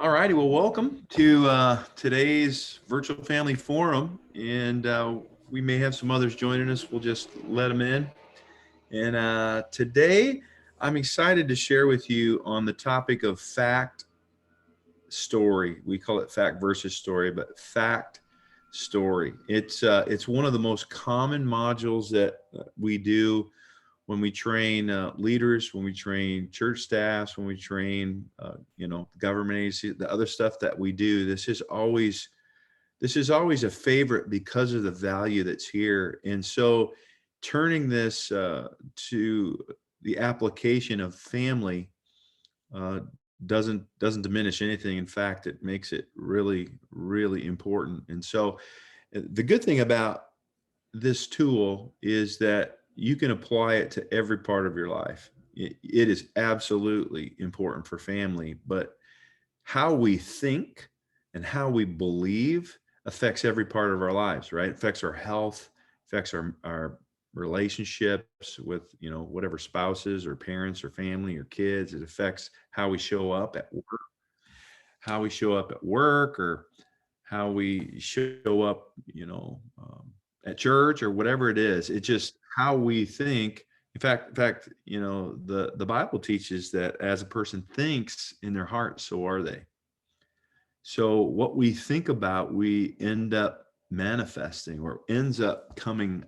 All righty. Well, welcome to today's virtual family forum. And we may have some others joining us. We'll just let them in. And today, I'm excited to share with you on the topic of fact story. We call it fact versus story, but fact story. It's one of the most common modules that we do when we train leaders, when we train church staffs, when we train, government agencies, the other stuff that we do. This is always a favorite because of the value that's here. And so, turning this to the application of family doesn't diminish anything. In fact, it makes it really, really important. And so, the good thing about this tool is that you can apply it to every part of your life. It is absolutely important for family, but how we think and how we believe affects every part of our lives, right? It affects our health, affects our relationships with, whatever spouses or parents or family or kids. It affects how we show up at work, or how we show up, at church or whatever it is. It's just how we think. In fact, the Bible teaches that as a person thinks in their heart, so are they. So what we think about, we end up manifesting, or ends up coming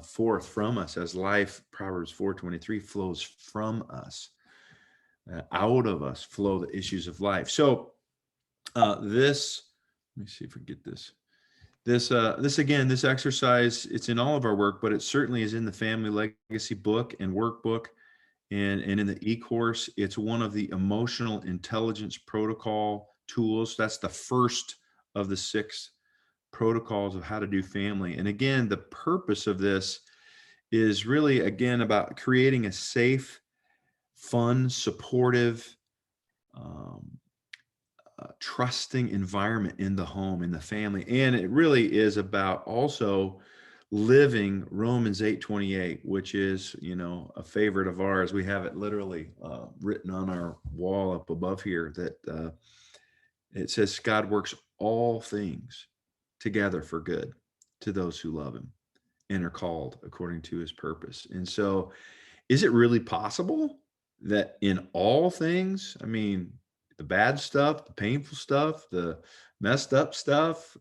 forth from us as life. Proverbs 4:23 flows from us. Out of us flow the issues of life. So this, let me see if I get this. This exercise, it's in all of our work, but it certainly is in the Family Legacy book and workbook, and in the e-course. It's one of the emotional intelligence protocol tools. That's the first of the 6 protocols of how to do family. And again, the purpose of this is really, again, about creating a safe, fun, supportive, trusting environment in the home, in the family. And it really is about also living Romans 8:28, which is, a favorite of ours. We have it literally written on our wall up above here, that it says, God works all things together for good to those who love him and are called according to his purpose. And so, is it really possible that in all things, I mean, the bad stuff, the painful stuff, the messed up stuff,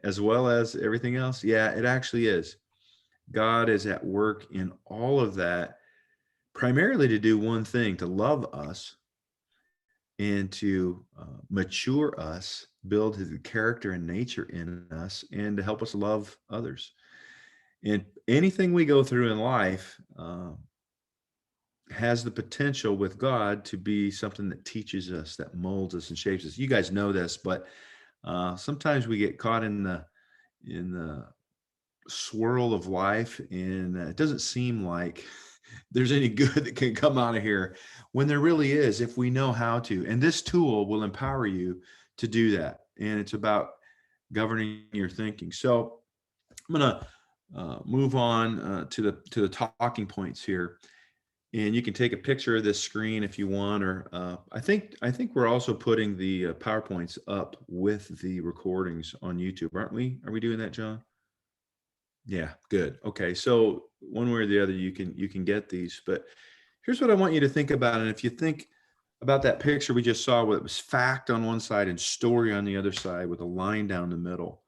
as well as everything else? Yeah, it actually is. God is at work in all of that, primarily to do one thing: to love us and to mature us, build his character and nature in us, and to help us love others. And anything we go through in life has the potential with God to be something that teaches us, that molds us and shapes us. You guys know this, but sometimes we get caught in the swirl of life, and it doesn't seem like there's any good that can come out of here, when there really is, if we know how to. And this tool will empower you to do that. And it's about governing your thinking. So I'm going to move on to the talking points here. And you can take a picture of this screen if you want, or I think we're also putting the PowerPoints up with the recordings on YouTube, aren't we? Are we doing that, John? Yeah, good. Okay, so one way or the other, you can get these. But here's what I want you to think about. And if you think about that picture we just saw, where it was fact on one side and story on the other side, with a line down the middle.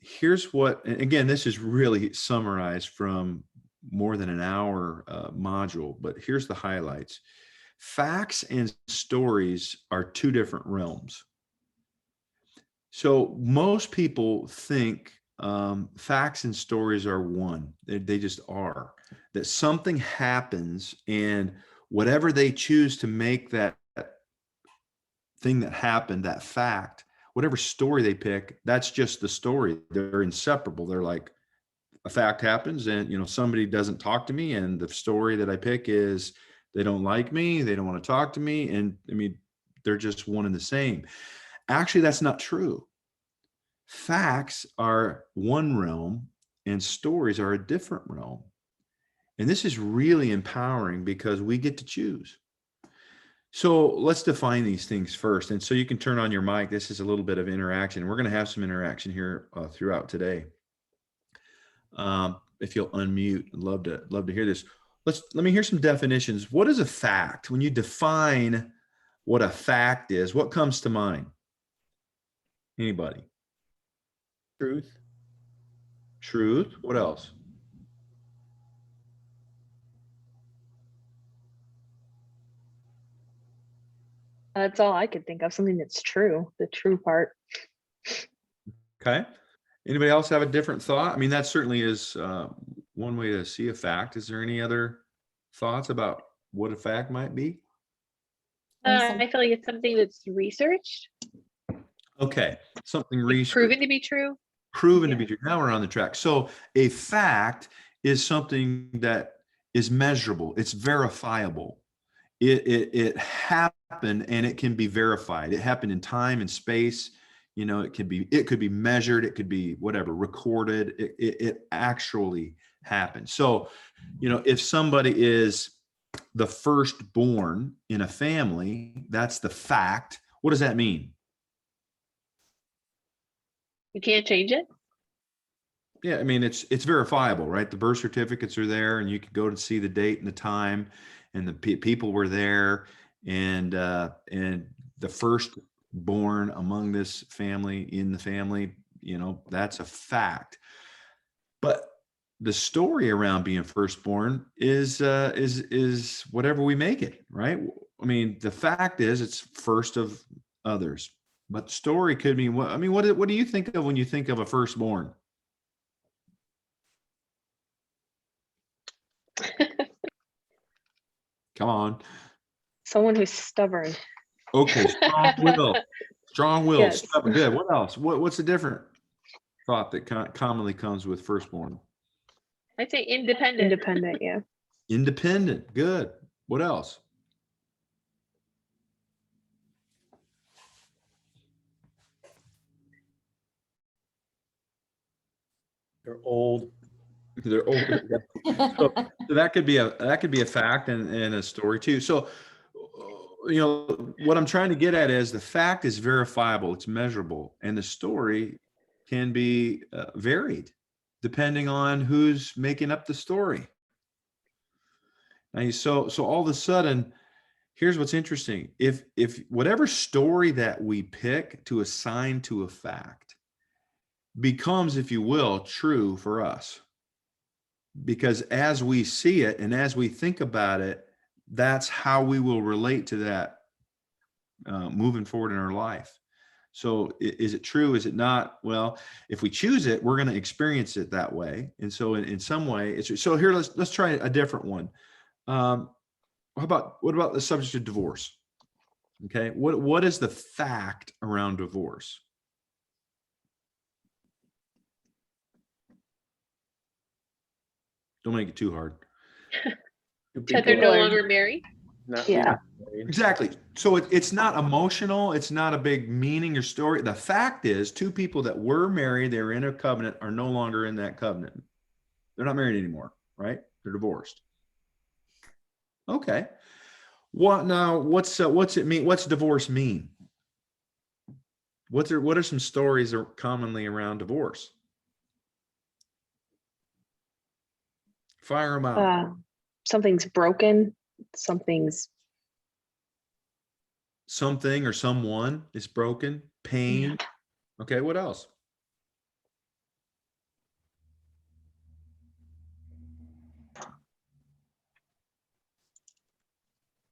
Here's what, and again, this is really summarized from more than an hour module, but here's the highlights. Facts and stories are 2 different realms. So most people think facts and stories are one. They just are. That something happens, and whatever they choose to make that thing that happened, that fact, whatever story they pick, that's just the story. They're inseparable. They're like, a fact happens, and somebody doesn't talk to me, and the story that I pick is they don't like me, they don't want to talk to me, and I mean, they're just one and the same. Actually, that's not true. Facts are one realm and stories are a different realm. And this is really empowering because we get to choose. So let's define these things first. And so you can turn on your mic. This is a little bit of interaction. We're going to have some interaction here throughout today. If you'll unmute, I'd love to hear this. Let me hear some definitions. What is a fact? When you define what a fact is, what comes to mind? Anybody? Truth. Truth. What else? That's all I could think of. Something that's true, the true part. Okay. Anybody else have a different thought? I mean, that certainly is one way to see a fact. Is there any other thoughts about what a fact might be? I feel like it's something that's researched. Okay. Something Like researched. proven to be true. Proven to be true. Now we're on the track. So a fact is something that is measurable. It's verifiable. It happened and it can be verified. It happened in time and space. You know, it could be measured. It could be whatever, recorded. It actually happened. So, you know, if somebody is the firstborn in a family, that's the fact. What does that mean? You can't change it. Yeah, I mean, it's verifiable, right? The birth certificates are there, and you can go to see the date and the time, and the people were there, and the firstborn among this family, in the family, you know, that's a fact. But the story around being firstborn is whatever we make it, right? I mean, the fact is it's first of others, but story could mean what? I mean, what do you think of when you think of a firstborn? Come on. Someone who's stubborn. Okay, strong will. Strong will. Yes. Stubborn. Good. What else? What's a different thought that commonly comes with firstborn? I'd say independent. Independent, yeah. Independent. Good. What else? They're old. They're older. So that could be a fact and a story too. So, you know, what I'm trying to get at is the fact is verifiable, it's measurable, and the story can be varied depending on who's making up the story. Now, so all of a sudden, here's what's interesting. If whatever story that we pick to assign to a fact becomes, if you will, true for us, because as we see it and as we think about it, that's how we will relate to that moving forward in our life. So is it true? Is it not? Well, if we choose it, we're going to experience it that way. And so in some way, it's so here, let's try a different one. What about the subject of divorce? Okay. What is the fact around divorce? Don't make it too hard. That they're no longer married. Yeah. Exactly. So it's not emotional. It's not a big meaning or story. The fact is, two people that were married, they were in a covenant, are no longer in that covenant. They're not married anymore, right? They're divorced. Okay. What now? What's it mean? What's divorce mean? What are some stories that are commonly around divorce? Fire them out. Something's broken. Something or someone is broken. Pain. Yeah. Okay. What else?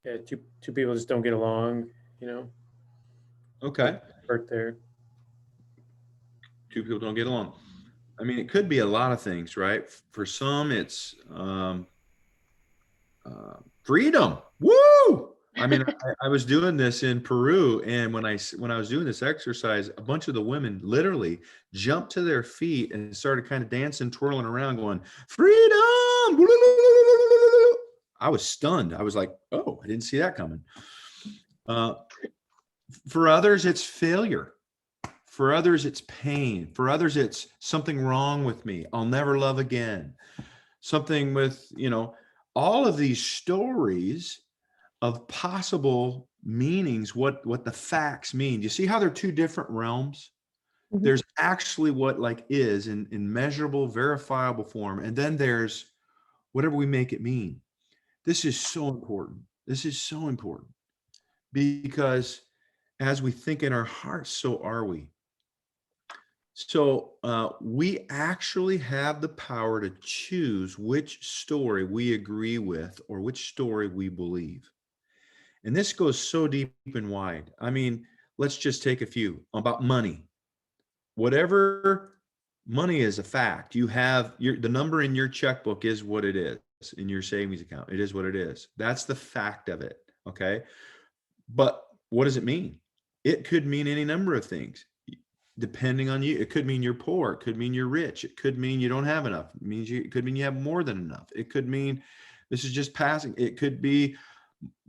Yeah, two people just don't get along, you know. Okay. Hurt there. Two people don't get along. I mean, it could be a lot of things, right? For some, it's freedom. Woo! I mean, I was doing this in Peru, and when I was doing this exercise, a bunch of the women literally jumped to their feet and started kind of dancing, twirling around, going, "Freedom!" I was stunned. I was like, "Oh, I didn't see that coming." For others, it's failure. For others, it's pain. For others, it's something wrong with me. I'll never love again. Something with, you know, all of these stories of possible meanings, what the facts mean. You see how they're two different realms? Mhm. There's actually what like is in measurable, verifiable form, and then there's whatever we make it mean. This is so important. This is so important because as we think in our hearts, so are we. So we actually have the power to choose which story we agree with or which story we believe. And this goes so deep and wide. I mean, let's just take a few about money. Whatever money is a fact. You have the number in your checkbook is what it is in your savings account. It is what it is. That's the fact of it. Okay. But what does it mean? It could mean any number of things depending on you. It could mean you're poor. It could mean you're rich. It could mean you don't have enough. It could mean you have more than enough. It could mean this is just passing. It could be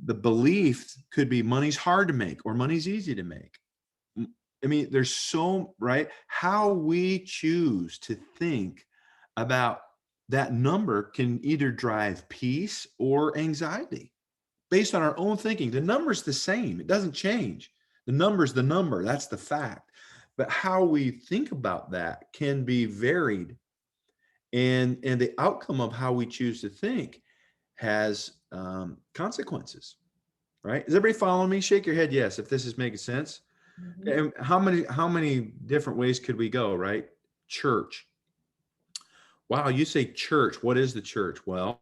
the belief could be money's hard to make or money's easy to make. I mean, there's so, right? How we choose to think about that number can either drive peace or anxiety based on our own thinking. The number's the same. It doesn't change. The number's the number. That's the fact. But how we think about that can be varied. And the outcome of how we choose to think has consequences, right? Is everybody following me? Shake your head yes, if this is making sense. And how many different ways could we go, right? Church. Wow, you say church. What is the church? Well,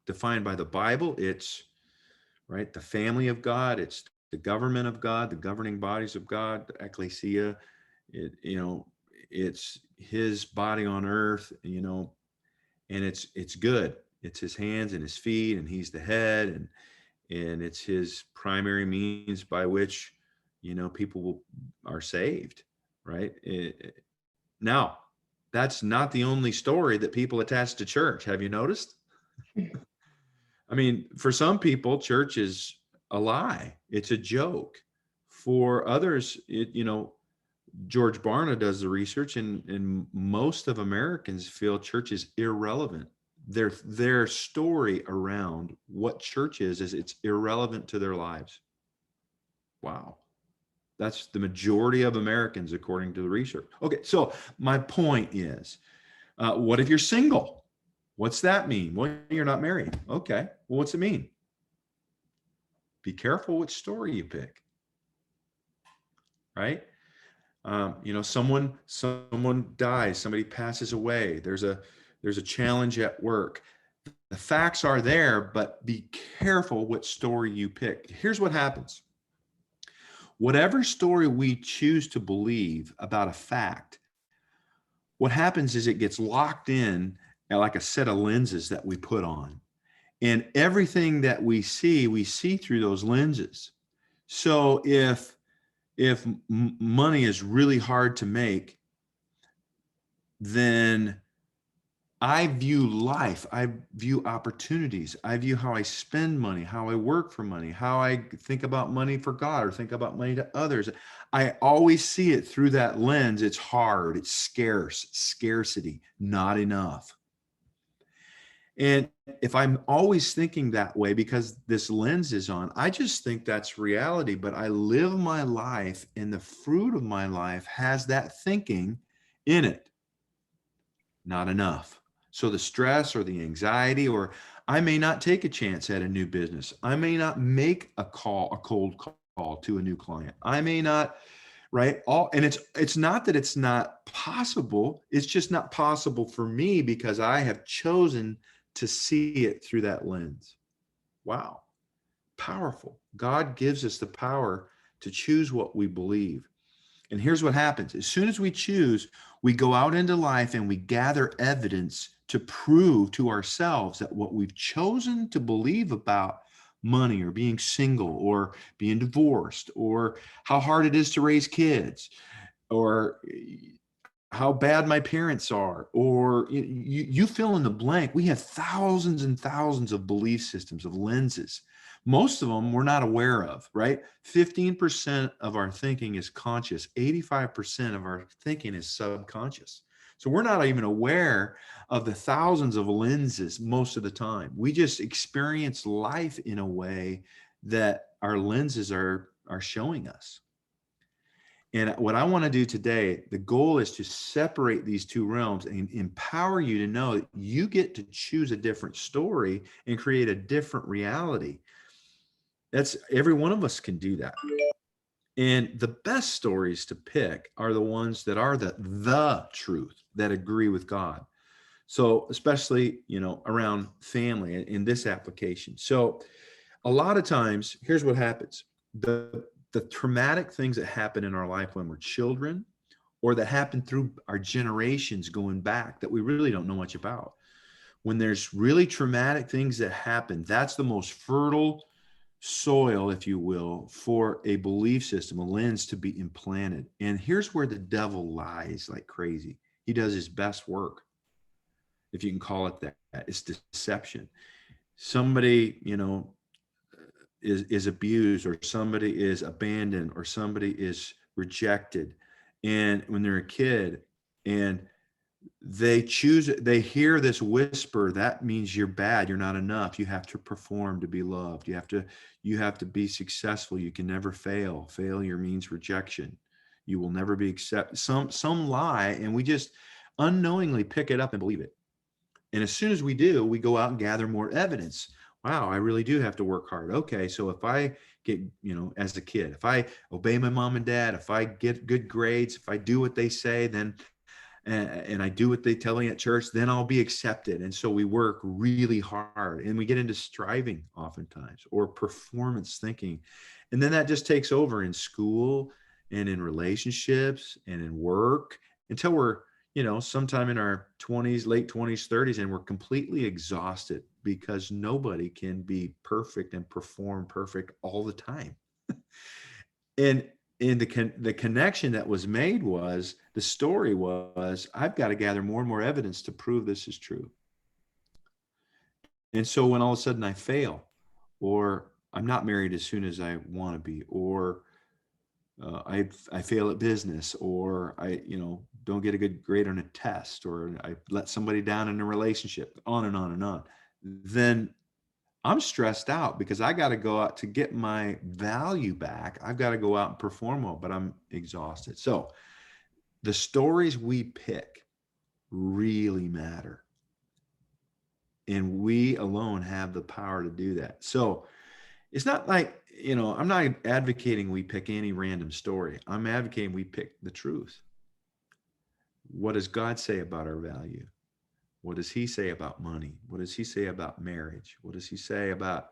defined by the Bible, it's right, the family of God, it's the government of God, the governing bodies of God, the ecclesia. It's his body on earth, and it's good. It's his hands and his feet, and he's the head, and it's his primary means by which people are saved, right? Now, that's not the only story that people attach to church. Have you noticed? I mean, for some people, church is a lie. It's a joke. For others, George Barna does the research, and most of Americans feel church is irrelevant. Their story around what church is it's irrelevant to their lives. Wow. That's the majority of Americans, according to the research. Okay, so my point is, what if you're single? What's that mean? Well, you're not married. Okay, well, what's it mean? Be careful which story you pick, right? Someone dies, somebody passes away. There's a challenge at work. The facts are there, but be careful what story you pick. Here's what happens. Whatever story we choose to believe about a fact, what happens is it gets locked in like a set of lenses that we put on. And everything that we see through those lenses. So if money is really hard to make, then I view life, I view opportunities, I view how I spend money, how I work for money, how I think about money for God or think about money to others. I always see it through that lens. It's hard, it's scarce, scarcity, not enough. And if I'm always thinking that way because this lens is on, I just think that's reality, but I live my life and the fruit of my life has that thinking in it. Not enough. So the stress or the anxiety, or I may not take a chance at a new business. I may not make a cold call to a new client. I may not, right? And it's not that it's not possible. It's just not possible for me because I have chosen to see it through that lens. Wow. Powerful. God gives us the power to choose what we believe. And here's what happens. As soon as we choose, we go out into life and we gather evidence to prove to ourselves that what we've chosen to believe about money or being single or being divorced or how hard it is to raise kids or how bad my parents are, or you fill in the blank. We have thousands and thousands of belief systems, of lenses. Most of them we're not aware of, right? 15% of our thinking is conscious. 85% of our thinking is subconscious. So we're not even aware of the thousands of lenses most of the time. We just experience life in a way that our lenses are showing us. And what I want to do today, the goal is to separate these two realms and empower you to know that you get to choose a different story and create a different reality. That's every one of us can do that. And the best stories to pick are the ones that are the truth, that agree with God. So especially, around family in this application. So a lot of times, here's what happens. The traumatic things that happen in our life when we're children, or that happen through our generations going back that we really don't know much about. When there's really traumatic things that happen, that's the most fertile soil, if you will, for a belief system, a lens to be implanted. And here's where the devil lies like crazy. He does his best work, if you can call it that. It's deception. Somebody, is abused, or somebody is abandoned, or somebody is rejected. And when they're a kid and they hear this whisper, that means you're bad, you're not enough, you have to perform to be loved, you have to be successful, you can never fail, failure means rejection, you will never be accepted, some lie, and we just unknowingly pick it up and believe it. And as soon as we do, we go out and gather more evidence. Wow, I really do have to work hard. Okay, so if I get, as a kid, if I obey my mom and dad, if I get good grades, if I do what they say, then and I do what they tell me at church, then I'll be accepted. And so we work really hard, and we get into striving oftentimes, or performance thinking. And then that just takes over in school and in relationships and in work until we're, sometime in our 20s, late 20s, 30s, and we're completely exhausted because nobody can be perfect and perform perfect all the time. And the connection that was made was, the story was, I've got to gather more and more evidence to prove this is true. And so when all of a sudden I fail, or I'm not married as soon as I want to be, or I fail at business, or I don't get a good grade on a test, or I let somebody down in a relationship, on and on and on, then I'm stressed out because I got to go out to get my value back. I've got to go out and perform well, but I'm exhausted. So the stories we pick really matter. And we alone have the power to do that. So it's not like, I'm not advocating we pick any random story. I'm advocating we pick the truth. What does God say about our value? What does he say about money? What does he say about marriage? What does he say about,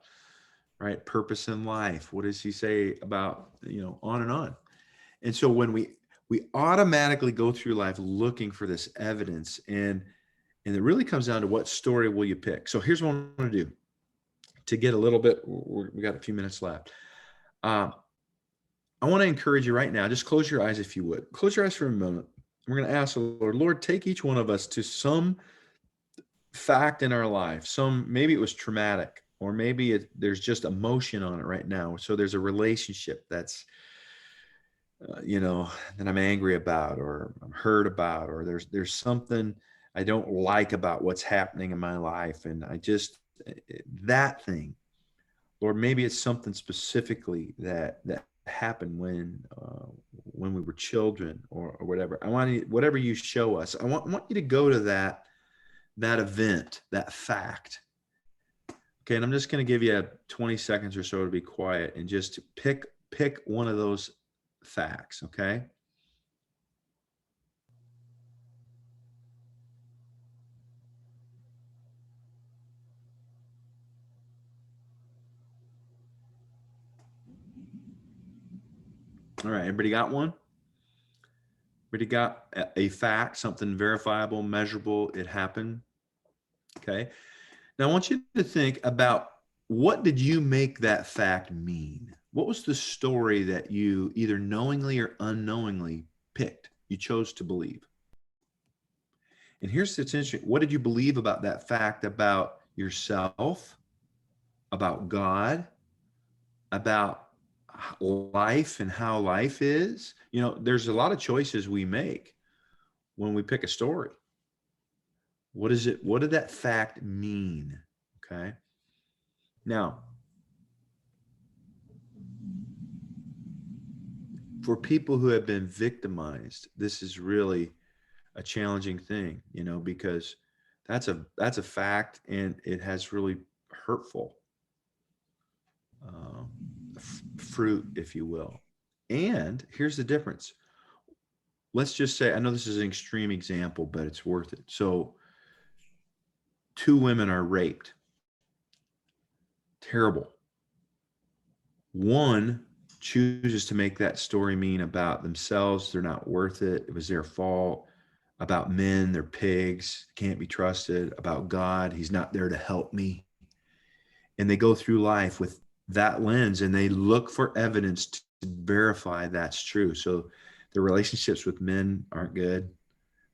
right, purpose in life? What does he say about, on and on. And so when we automatically go through life looking for this evidence, and it really comes down to what story will you pick. So here's what I'm going to do to get a little bit, we got a few minutes left. I want to encourage you right now, just close your eyes if you would. Close your eyes for a moment. We're going to ask the Lord, take each one of us to some fact in our life. Maybe it was traumatic, or maybe there's just emotion on it right now. So there's a relationship that's, that I'm angry about, or I'm hurt about, or there's something I don't like about what's happening in my life. And that thing, or maybe it's something specifically that happened when we were children, or whatever. I want you, whatever you show us, I want you to go to that event, that fact. Okay. And I'm just going to give you 20 seconds or so to be quiet and just pick one of those facts. Okay. All right. Everybody got one? Everybody got a fact, something verifiable, measurable, it happened? Okay. Now I want you to think about, what did you make that fact mean? What was the story that you either knowingly or unknowingly picked, you chose to believe? And here's what's interesting. What did you believe about that fact, about yourself, about God, about life and how life is? There's a lot of choices we make when we pick a story. What is it? What did that fact mean? Okay. Now, for people who have been victimized, this is really a challenging thing, because that's a fact, and it has really hurtful fruit, if you will. And here's the difference. Let's just say, I know this is an extreme example, but it's worth it. So 2 women are raped. Terrible. One chooses to make that story mean about themselves. They're not worth it. It was their fault. About men, they're pigs, can't be trusted. About God, he's not there to help me. And they go through life with that lens, and they look for evidence to verify that's true. So their relationships with men aren't good.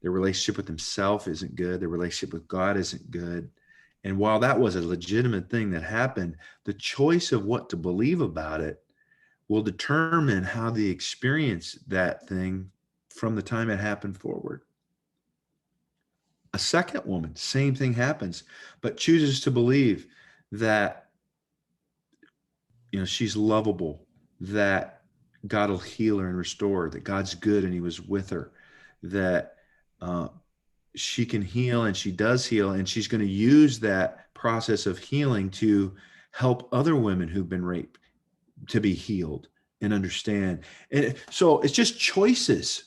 Their relationship with themselves isn't good. Their relationship with God isn't good. And while that was a legitimate thing that happened, the choice of what to believe about it will determine how they experience that thing from the time it happened forward. A second woman, same thing happens, but chooses to believe that, she's lovable, that God will heal her and restore her, that God's good and he was with her, that she can heal and she does heal, and she's going to use that process of healing to help other women who've been raped to be healed and understand. And so it's just choices,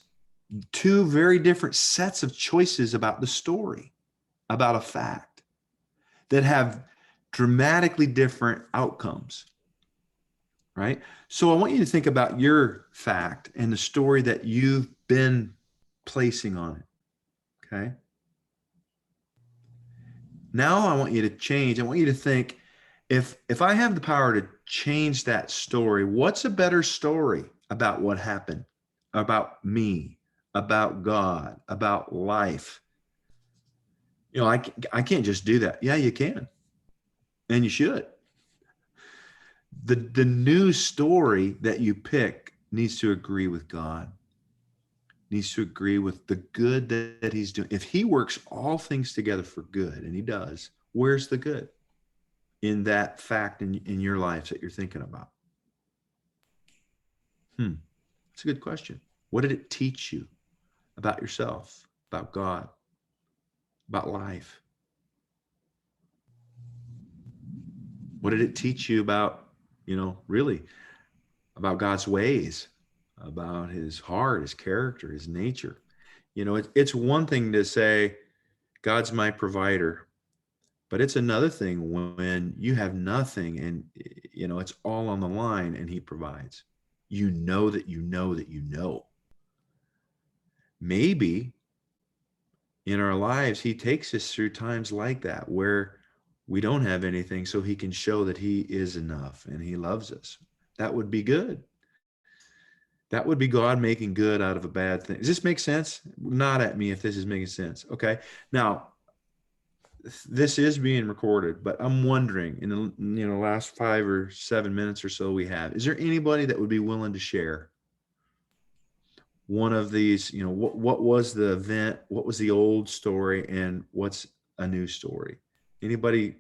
2 very different sets of choices about the story, about a fact, that have dramatically different outcomes, right? So I want you to think about your fact and the story that you've been placing on it, okay? Now I want you to change. I want you to think, if I have the power to change that story, what's a better story about what happened, about me, about God, about life? I can't just do that. Yeah, you can. And you should. The new story that you pick needs to agree with God, needs to agree with the good that he's doing. If he works all things together for good, and he does, where's the good in that fact in your lives that you're thinking about? That's a good question. What did it teach you about yourself, about God, about life? What did it teach you about, really about God's ways, about his heart, his character, his nature? It's one thing to say, God's my provider, but it's another thing when you have nothing and, it's all on the line and he provides. You know that you know that you know. Maybe in our lives, he takes us through times like that where we don't have anything, so he can show that he is enough and he loves us. That would be good. That would be God making good out of a bad thing. Does this make sense? Nod at me if this is making sense. Okay. Now, this is being recorded, but I'm wondering, in the last 5 or 7 minutes or so we have, is there anybody that would be willing to share one of these? What was the event? What was the old story, and what's a new story? Anybody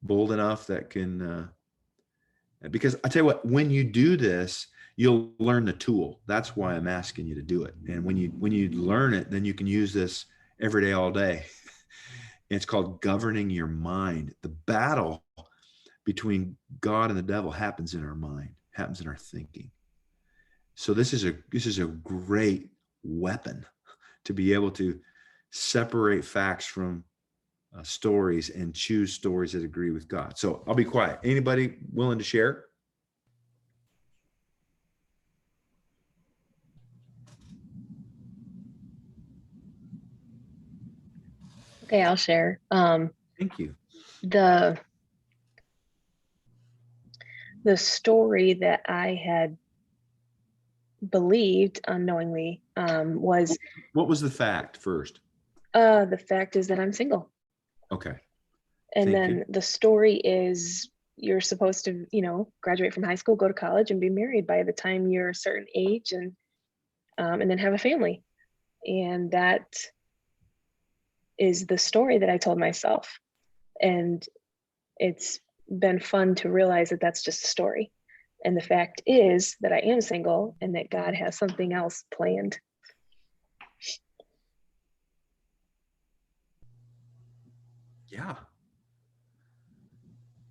bold enough that can? Because I tell you what, when you do this, you'll learn the tool. That's why I'm asking you to do it. And when you learn it, then you can use this every day, all day. It's called governing your mind. The battle between God and the devil happens in our mind, happens in our thinking. So this is a great weapon to be able to separate facts from stories and choose stories that agree with God. So I'll be quiet. Anybody willing to share? Okay, I'll share. Thank you. The story that I had believed unknowingly was What was the fact first? the fact is that I'm single. Okay. And Thank then you. the story is you're supposed to, graduate from high school, go to college, and be married by the time you're a certain age, and then have a family. And that is the story that I told myself. And it's been fun to realize that that's just a story. And the fact is that I am single and that God has something else planned. Yeah.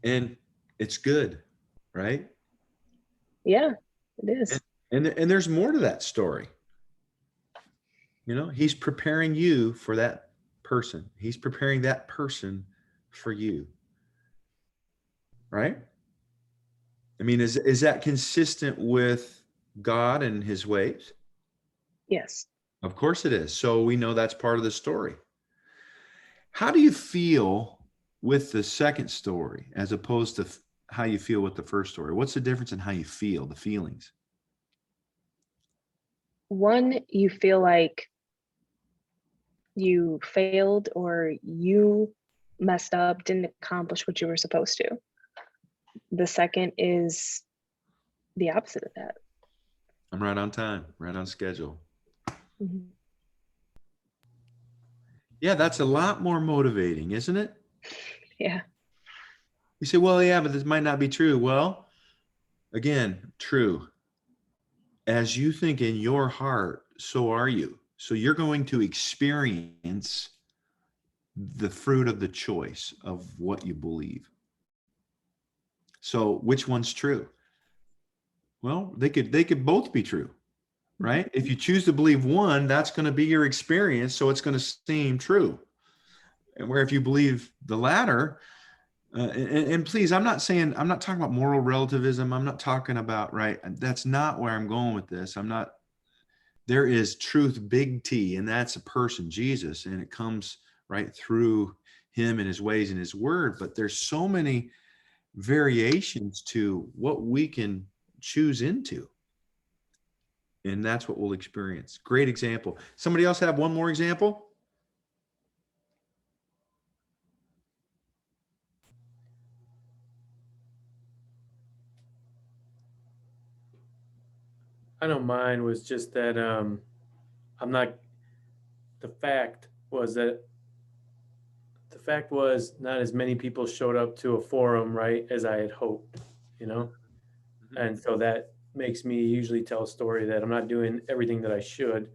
And it's good, right? Yeah, it is. And there's more to that story. You know, he's preparing you for that person. He's preparing that person for you. Right? I mean, is that consistent with God and his ways? Yes. Of course it is. So we know that's part of the story. How do you feel with the second story as opposed to how you feel with the first story? What's the difference in how you feel, the feelings? One, you feel like you failed or you messed up, didn't accomplish what you were supposed to. The second is the opposite of that. I'm right on time, right on schedule. Mhm. Yeah, that's a lot more motivating, isn't it? Yeah. You say, well, yeah, but this might not be true. Well, again, true. As you think in your heart, so are you. So you're going to experience the fruit of the choice of what you believe. So which one's true? Well, they could both be true, right? If you choose to believe one, that's going to be your experience, so it's going to seem true. And where if you believe the latter, and please, I'm not talking about moral relativism. I'm not talking about, right? That's not where I'm going with this. There is truth, big T, and that's a person, Jesus, and it comes right through him and his ways and his word. But there's so many variations to what we can choose into. And that's what we'll experience. Great example. Somebody else have one more example? I know mine was just that I'm not. The fact was that the fact was not as many people showed up to a forum, right, as I had hoped, you know. And so that makes me usually tell a story that I'm not doing everything that I should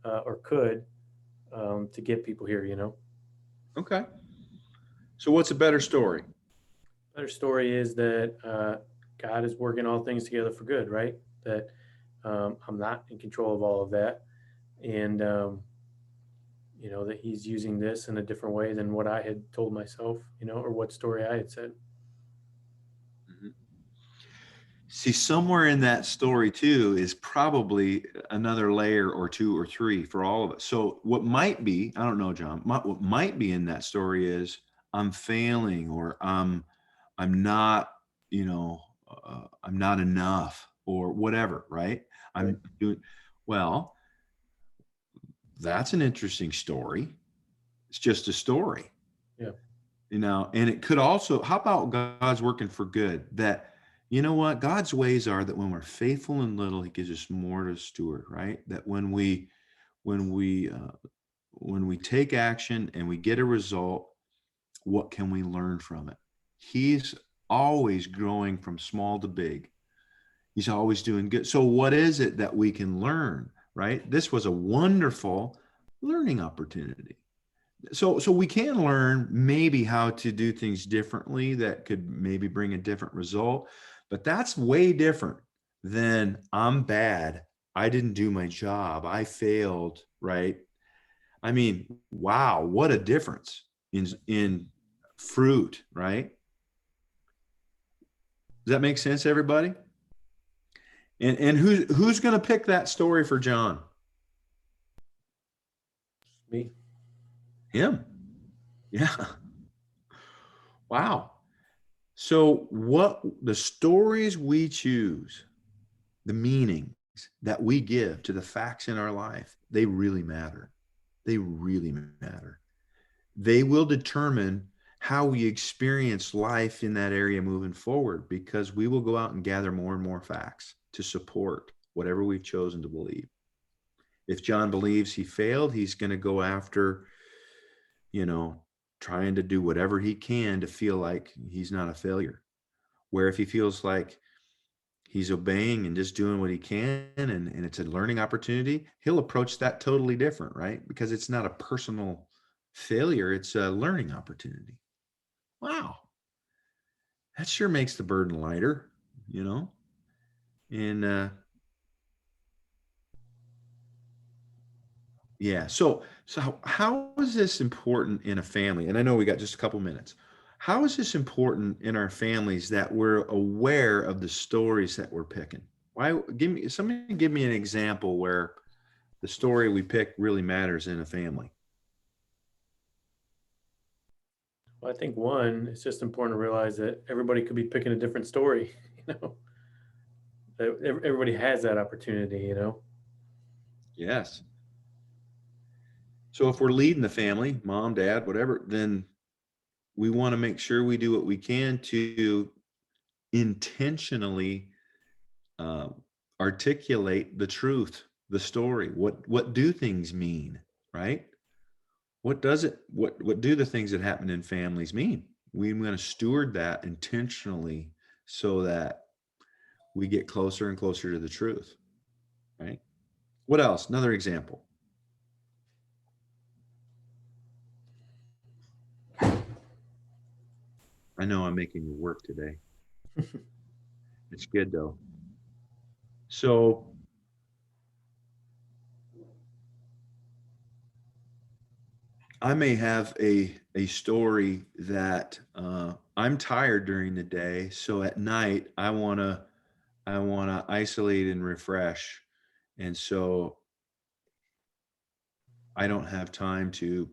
or could to get people here, you know. Okay. So what's a better story? Better story is that God is working all things together for good, right? That I'm not in control of all of that. And, you know, that he's using this in a different way than what I had told myself, you know, or what story I had said. See, somewhere in that story too is probably another layer or two or three for all of us. So what might be, I don't know, John, what might be in that story is I'm failing or I'm not, I'm not enough or whatever, right? Right. I'm doing, well, that's an interesting story. It's just a story. Yeah. And it could also, how about God's working for good? That, you know what, God's ways are that when we're faithful in little, he gives us more to steward, right? That when we take action and we get a result, what can we learn from it? He's always growing from small to big. He's always doing good. So what is it that we can learn, right? This was a wonderful learning opportunity. So we can learn maybe how to do things differently that could maybe bring a different result, but that's way different than I'm bad, I didn't do my job, I failed, right? I mean, wow, what a difference in fruit, right? Does that make sense, everybody? And who's going to pick that story for John? Me. Him. Yeah. Wow. So what the stories we choose, the meanings that we give to the facts in our life, they really matter. They really matter. They will determine how we experience life in that area moving forward because we will go out and gather more and more facts to support whatever we've chosen to believe. If John believes he failed, he's going to go after, trying to do whatever he can to feel like he's not a failure. Where if he feels like he's obeying and just doing what he can, and it's a learning opportunity, he'll approach that totally different, right? Because it's not a personal failure, it's a learning opportunity. Wow. That sure makes the burden lighter, and yeah. So how is this important in a family? And I know we got just a couple minutes. How is this important in our families that we're aware of the stories that we're picking? Why somebody give me an example where the story we pick really matters in a family. Well, I think one, it's just important to realize that everybody could be picking a different story, that everybody has that opportunity, Yes. So if we're leading the family, mom, dad, whatever, then we want to make sure we do what we can to intentionally uh, articulate the truth, the story. What do things mean, right? What does it? What do the things that happen in families mean? We're going to steward that intentionally so that we get closer and closer to the truth, right? What else? Another example. I know I'm making you work today. It's good though. So I may have a story that I'm tired during the day, so at night I wanna isolate and refresh, and so I don't have time to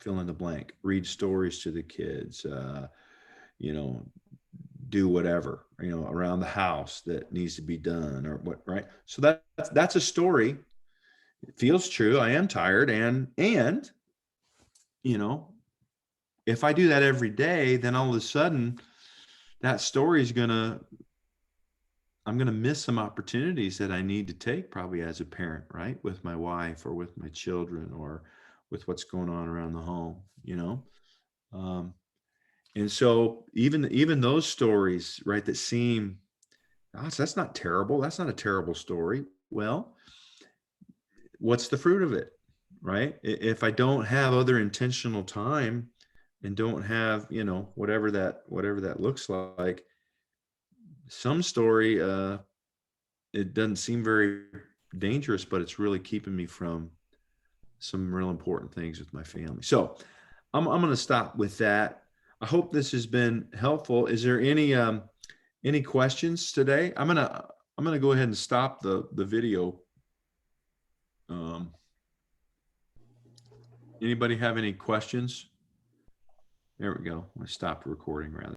fill in the blank, read stories to the kids, you know, do whatever, around the house that needs to be done or what, right? So that's a story. It feels true. I am tired, and you know, if I do that every day, then all of a sudden that story is I'm gonna miss some opportunities that I need to take probably as a parent, right? With my wife or with my children or with what's going on around the home. Um, and so even those stories, right, that seem, gosh, that's not terrible. That's not a terrible story. Well, what's the fruit of it, right? If I don't have other intentional time and don't have, whatever that looks like, some story, it doesn't seem very dangerous, but it's really keeping me from some real important things with my family. So I'm going to stop with that. I hope this has been helpful. Is there any questions today? I'm gonna go ahead and stop the video. Um, Anybody have any questions? There we go. I stopped recording rather.